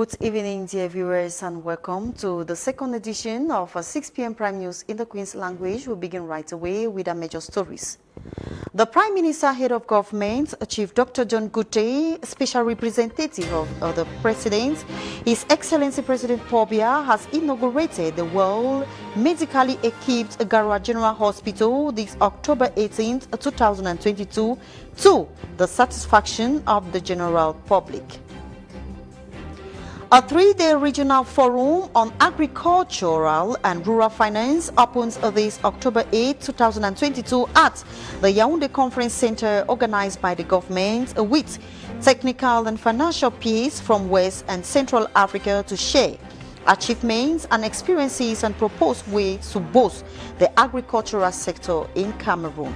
Good evening, dear viewers, and welcome to the second edition of 6 p.m. Prime News in the Queen's language. We'll begin right away with our major stories. The Prime Minister, Head of Government, Chief Dr. John Gute, Special Representative of the President, His Excellency President Paul Biya, has inaugurated the world medically equipped Garwa General Hospital this October 18, 2022, to the satisfaction of the general public. A three-day regional forum on agricultural and rural finance opens this October 8, 2022 at the Yaoundé Conference Center organized by the government with technical and financial peers from West and Central Africa to share achievements and experiences and proposed ways to boost the agricultural sector in Cameroon.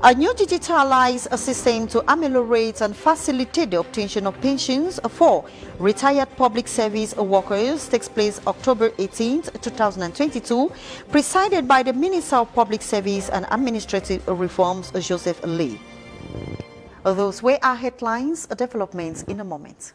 A new digitalized system to ameliorate and facilitate the obtention of pensions for retired public service workers takes place October 18, 2022, presided by the Minister of Public Service and Administrative Reforms, Joseph Lee. Those were our headlines, developments in a moment.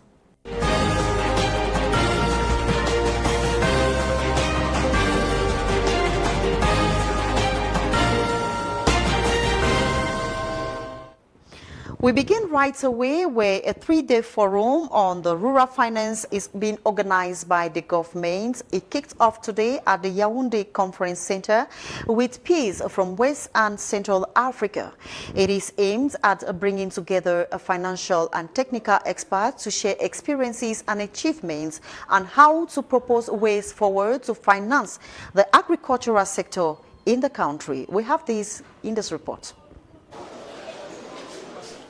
We begin right away where a three-day forum on the rural finance is being organized by the government. It kicked off today at the Yaoundé Conference Center with peers from West and Central Africa. It is aimed at bringing together financial and technical experts to share experiences and achievements on how to propose ways forward to finance the agricultural sector in the country. We have this in this report.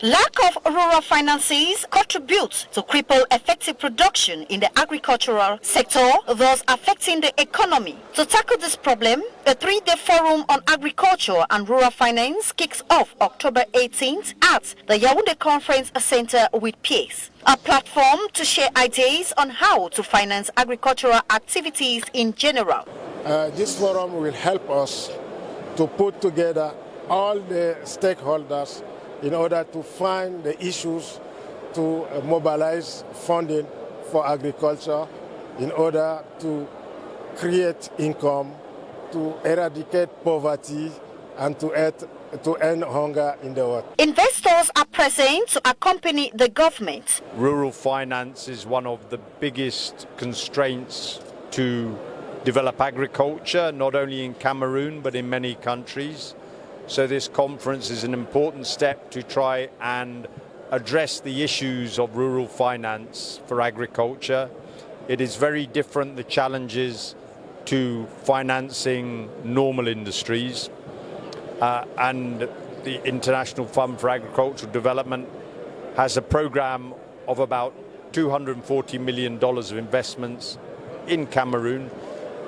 Lack of rural finances contributes to cripple effective production in the agricultural sector, thus affecting the economy. To tackle this problem, a three-day forum on agriculture and rural finance kicks off October 18th at the Yaoundé Conference Center with peers, a platform to share ideas on how to finance agricultural activities in general. This forum will help us to put together all the stakeholders in order to find the issues to mobilize funding for agriculture in order to create income, to eradicate poverty, and to end hunger in the world. Investors are present to accompany the government. Rural finance is one of the biggest constraints to develop agriculture, not only in Cameroon but in many countries. So this conference is an important step to try and address the issues of rural finance for agriculture. It is very different, the challenges, to financing normal industries. And the International Fund for Agricultural Development has a program of about $240 million of investments in Cameroon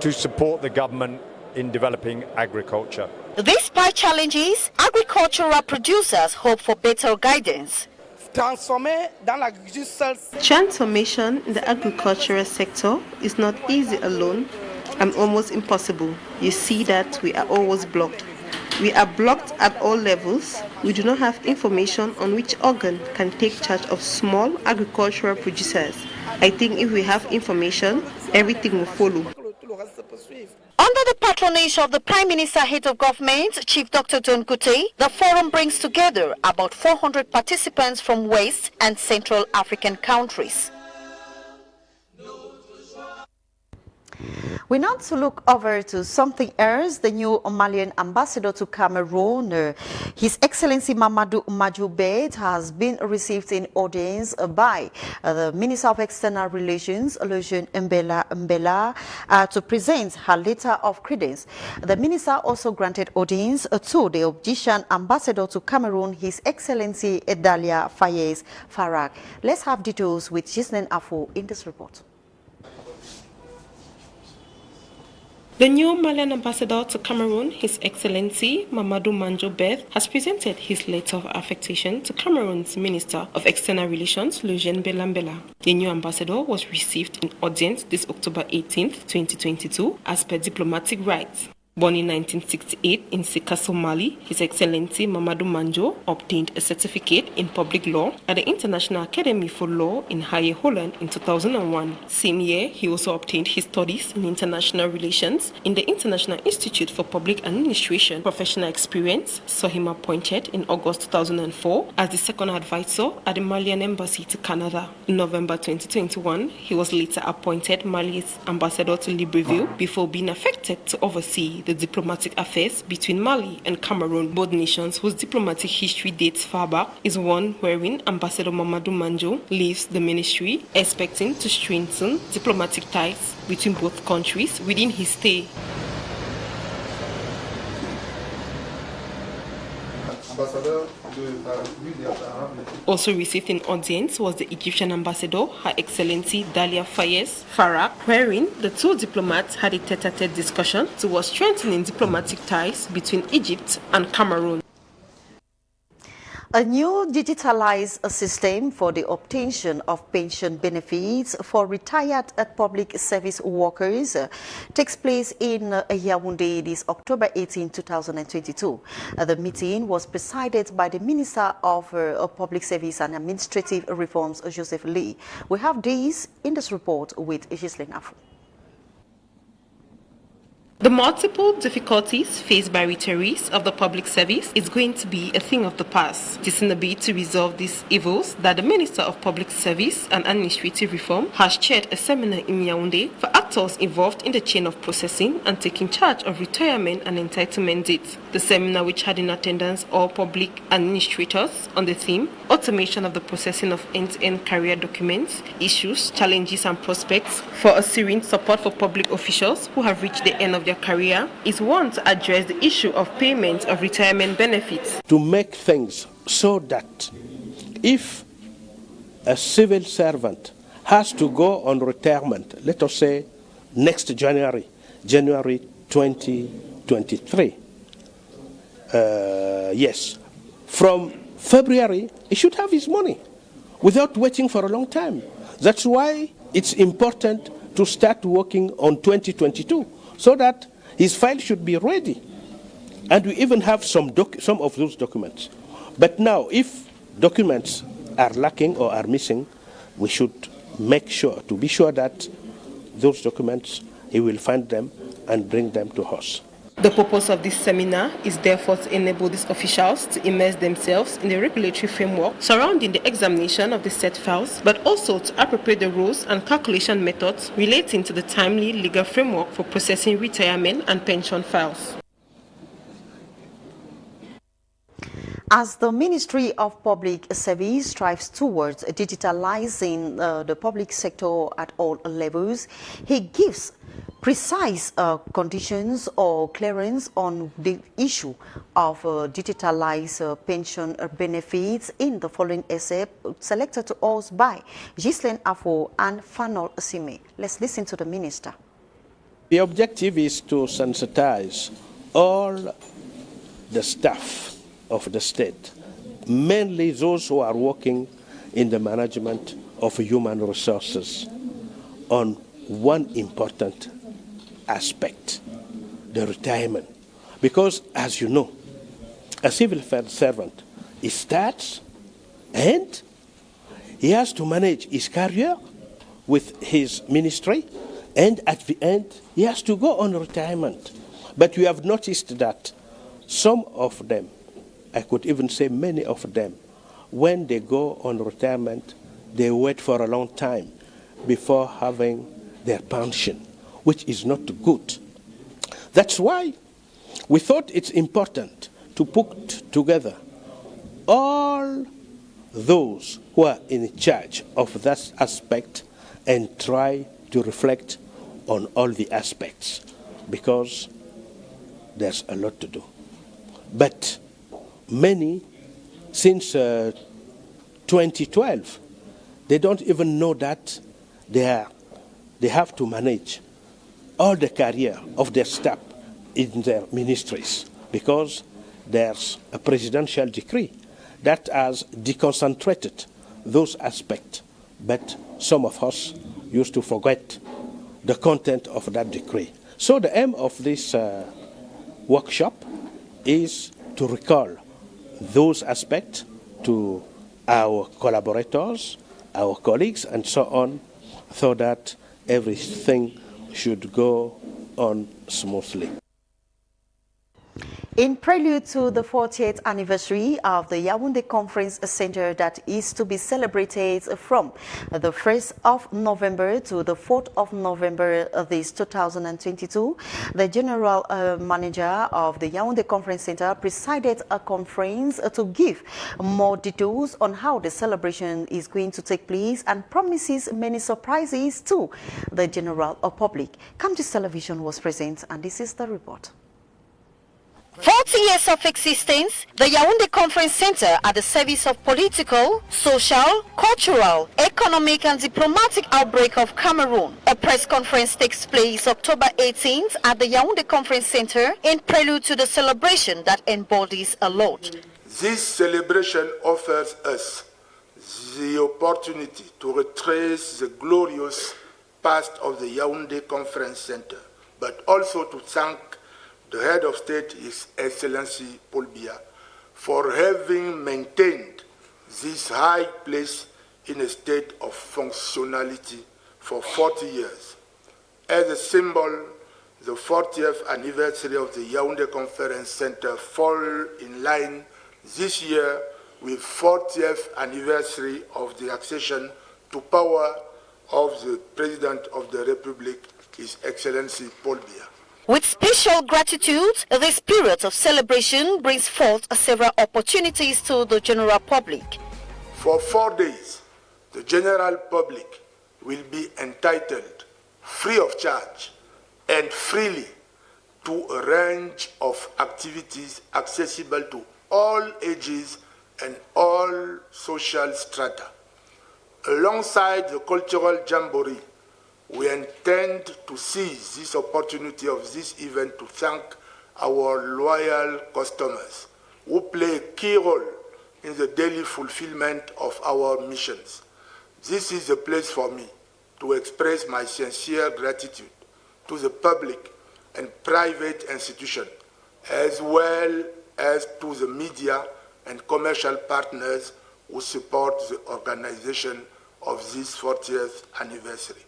to support the government in developing agriculture. Despite challenges, agricultural producers hope for better guidance. Transformation in the agricultural sector is not easy alone and almost impossible. You see that we are always blocked. We are blocked at all levels. We do not have information on which organ can take charge of small agricultural producers. I think if we have information, everything will follow. Under the patronage of the Prime Minister, Head of Government, Chief Dr. John Gute, the forum brings together about 400 participants from West and Central African countries. We now to look over to something else. The new Malian ambassador to Cameroon, His Excellency Mamadou Majoubet, has been received in audience by the Minister of External Relations, Lejeune Mbela, to present her letter of credence. The minister also granted audience to the Egyptian ambassador to Cameroon, His Excellency Edalia Fayez Farag. Let's have details with Gisnen Afo in this report. The new Malian ambassador to Cameroon, His Excellency Mamadou Majoubet, has presented his letter of affectation to Cameroon's Minister of External Relations, Lejeune Mbela. The new ambassador was received in audience this October 18, 2022, as per diplomatic rights. Born in 1968 in Sikasso, Mali, His Excellency Mamadou Manjo obtained a certificate in public law at the International Academy for Law in Haye, Holland in 2001. Same year, he also obtained his studies in international relations in the International Institute for Public Administration. Professional experience saw him appointed in August 2004 as the second advisor at the Malian Embassy to Canada. In November 2021, he was later appointed Mali's ambassador to Libreville before being affected to oversee the diplomatic affairs between Mali and Cameroon, both nations whose diplomatic history dates far back, is one wherein Ambassador Mamadou Manjo leaves the ministry, expecting to strengthen diplomatic ties between both countries within his stay. Also received in audience was the Egyptian ambassador, Her Excellency Dalia Fayez Farak, wherein the two diplomats had a tete-a-tete discussion towards strengthening diplomatic ties between Egypt and Cameroon. A new digitalized system for the obtention of pension benefits for retired public service workers takes place in Yaoundé this October 18, 2022. The meeting was presided by the Minister of Public Service and Administrative Reforms, Joseph Lee. We have this in this report with Ghislaine Afou. The multiple difficulties faced by retirees of the public service is going to be a thing of the past. It is in a bid to resolve these evils that the Minister of Public Service and Administrative Reform has chaired a seminar in Yaoundé for actors involved in the chain of processing and taking charge of retirement and entitlement dates. The seminar, which had in attendance all public administrators on the theme Automation of the Processing of End-to-End Career Documents, Issues, Challenges and Prospects for a serene support for public officials who have reached the end of their career, is one to address the issue of payment of retirement benefits. To make things so that if a civil servant has to go on retirement, let us say next January 2023, yes, from February, he should have his money without waiting for a long time. That's why it's important to start working on 2022 so that his file should be ready. And we even have some of those documents. But now, if documents are lacking or are missing, we should make sure, to be sure that those documents, he will find them and bring them to us. The purpose of this seminar is therefore to enable these officials to immerse themselves in the regulatory framework surrounding the examination of the set files, but also to appropriate the rules and calculation methods relating to the timely legal framework for processing retirement and pension files. As the Ministry of Public Service strives towards digitalizing the public sector at all levels, he gives precise conditions or clearance on the issue of digitalized pension benefits in the following essay selected to us by Ghislaine Afou and Fanol Sime. Let's listen to the Minister. The objective is to sensitize all the staff of the state, mainly those who are working in the management of human resources, on one important aspect, the retirement. Because, as you know, a civil servant, he starts and he has to manage his career with his ministry, and at the end, he has to go on retirement. But we have noticed that some of them, I could even say many of them, when they go on retirement, they wait for a long time before having their pension, which is not good. That's why we thought it's important to put together all those who are in charge of that aspect and try to reflect on all the aspects, because there's a lot to do. But many, since 2012, they don't even know that they have to manage all the career of their staff in their ministries, because there's a presidential decree that has deconcentrated those aspects. But some of us used to forget the content of that decree. So the aim of this workshop is to recall those aspects to our collaborators, our colleagues, and so on, so that everything should go on smoothly. In prelude to the 40th anniversary of the Yaoundé Conference Center that is to be celebrated from the 1st of November to the 4th of November of this 2022, the General Manager of the Yaoundé Conference Center presided a conference to give more details on how the celebration is going to take place and promises many surprises to the general public. Cam's Television was present, and this is the report. 40 years of existence, the Yaoundé Conference Center at the service of political, social, cultural, economic and diplomatic outbreak of Cameroon. A press conference takes place October 18th at the Yaoundé Conference Center in prelude to the celebration that embodies a lot. This celebration offers us the opportunity to retrace the glorious past of the Yaoundé Conference Center, but also to thank the head of state, His Excellency Paul Biya, for having maintained this high place in a state of functionality for 40 years. As a symbol, the 40th anniversary of the Yaoundé Conference Center falls in line this year with 40th anniversary of the accession to power of the President of the Republic, His Excellency Paul Biya. With special gratitude, this period of celebration brings forth several opportunities to the general public. For 4 days, the general public will be entitled, free of charge and freely, to a range of activities accessible to all ages and all social strata. Alongside the cultural jamboree, we intend to seize this opportunity of this event to thank our loyal customers who play a key role in the daily fulfillment of our missions. This is a place for me to express my sincere gratitude to the public and private institutions, as well as to the media and commercial partners who support the organization of this 40th anniversary.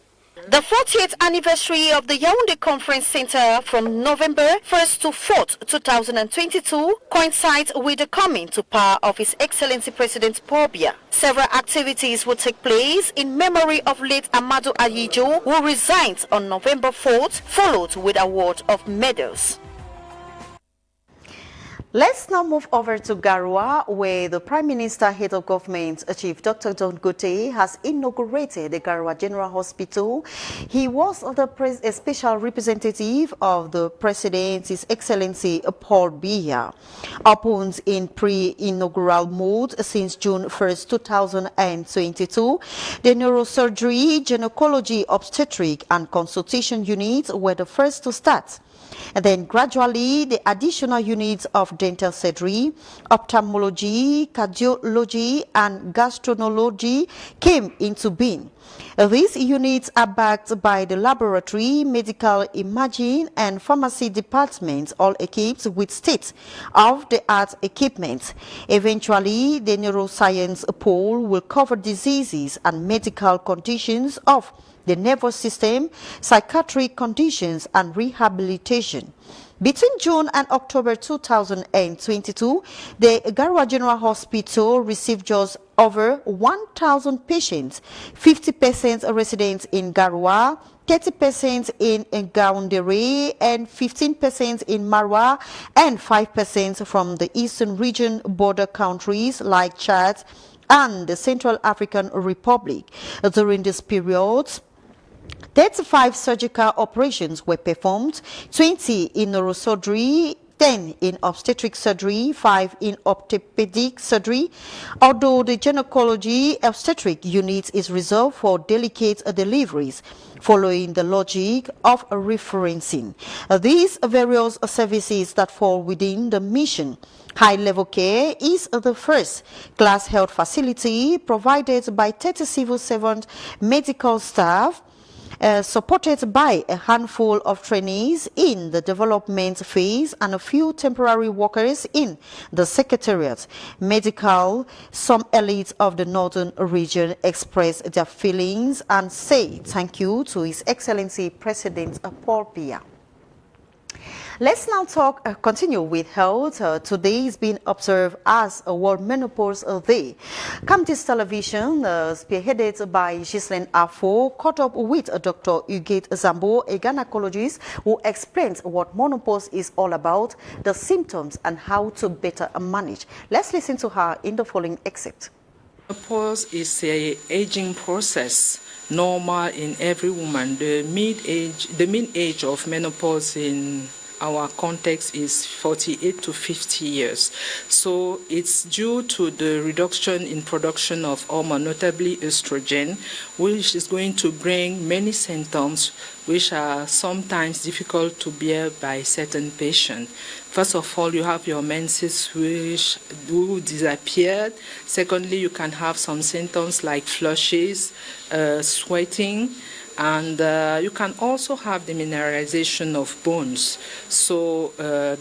The 40th anniversary of the Yaoundé Conference Center from November 1st to 4th, 2022 coincides with the coming to power of His Excellency President Paul Biya. Several activities will take place in memory of late Amadou Ayijo, who resigned on November 4th, followed with award of medals. Let's now move over to Garoua, where the Prime Minister, Head of Government, Chief Dr. John Gote, has inaugurated the Garoua General Hospital. He was a special representative of the President, His Excellency Paul Biya. Opened in pre-inaugural mode since June 1st, 2022, the neurosurgery, gynecology, obstetric, and consultation units were the first to start. And then gradually, the additional units of dental surgery, ophthalmology, cardiology, and gastroenterology came into being. These units are backed by the laboratory, medical imaging, and pharmacy departments, all equipped with state-of-the-art equipment. Eventually, the neuroscience pole will cover diseases and medical conditions of the nervous system, psychiatric conditions, and rehabilitation. Between June and October 2022, the Garoua General Hospital received just over 1,000 patients, 50% residents in Garoua, 30% in Ngaoundéré, and 15% in Marwa, and 5% from the eastern region border countries like Chad and the Central African Republic. During this period, 35 surgical operations were performed, 20 in neurosurgery, 10 in obstetric surgery, 5 in orthopedic surgery, although the gynecology obstetric unit is reserved for delicate deliveries, following the logic of referencing. These various services that fall within the mission. High-level care is the first-class health facility provided by 30 civil servant medical staff supported by a handful of trainees in the development phase and a few temporary workers in the secretariat. Some elites of the northern region expressed their feelings and say thank you to His Excellency President Paul Biya. Let's now continue with health. Today is being observed as a World Menopause Day. Camtis Television, spearheaded by Ghislaine Afo, caught up with Dr. Ugate Zambo, a gynecologist, who explains what menopause is all about, the symptoms, and how to better manage. Let's listen to her in the following excerpt. Menopause is an aging process, normal in every woman. The mean age of menopause in our context is 48 to 50 years. So it's due to the reduction in production of hormone, notably estrogen, which is going to bring many symptoms which are sometimes difficult to bear by certain patients. First of all, you have your menses which do disappear. Secondly, you can have some symptoms like flushes, sweating, and you can also have the mineralization of bones, so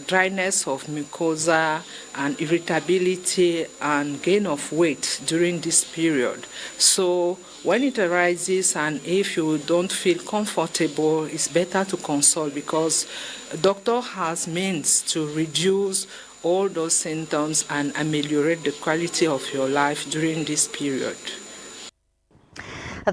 dryness of mucosa and irritability and gain of weight during this period. So when it arises and if you don't feel comfortable, it's better to consult because a doctor has means to reduce all those symptoms and ameliorate the quality of your life during this period.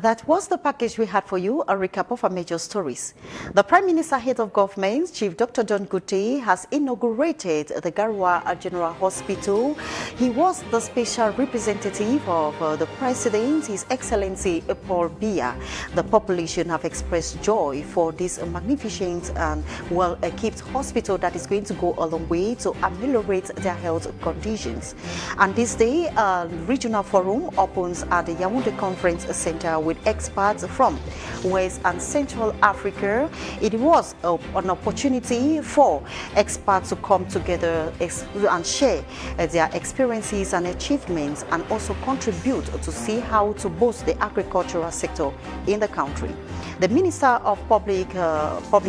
That was the package we had for you, a recap of our major stories. The Prime Minister, Head of Government, Chief Dr. John Gutte, has inaugurated the Garoua General Hospital. He was the special representative of the President, His Excellency Paul Biya. The population have expressed joy for this magnificent and well-equipped hospital that is going to go a long way to ameliorate their health conditions. And this day, a regional forum opens at the Yaoundé Conference Center with experts from West and Central Africa. It was an opportunity for experts to come together and share their experiences and achievements and also contribute to see how to boost the agricultural sector in the country. The Minister of Public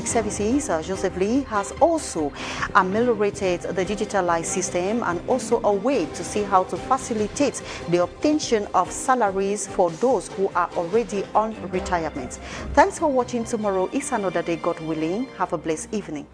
Services, Joseph Lee, has also ameliorated the digitalized system and also a way to see how to facilitate the obtention of salaries for those who are already on retirement. Thanks for watching. Tomorrow is another day, God willing. Have a blessed evening.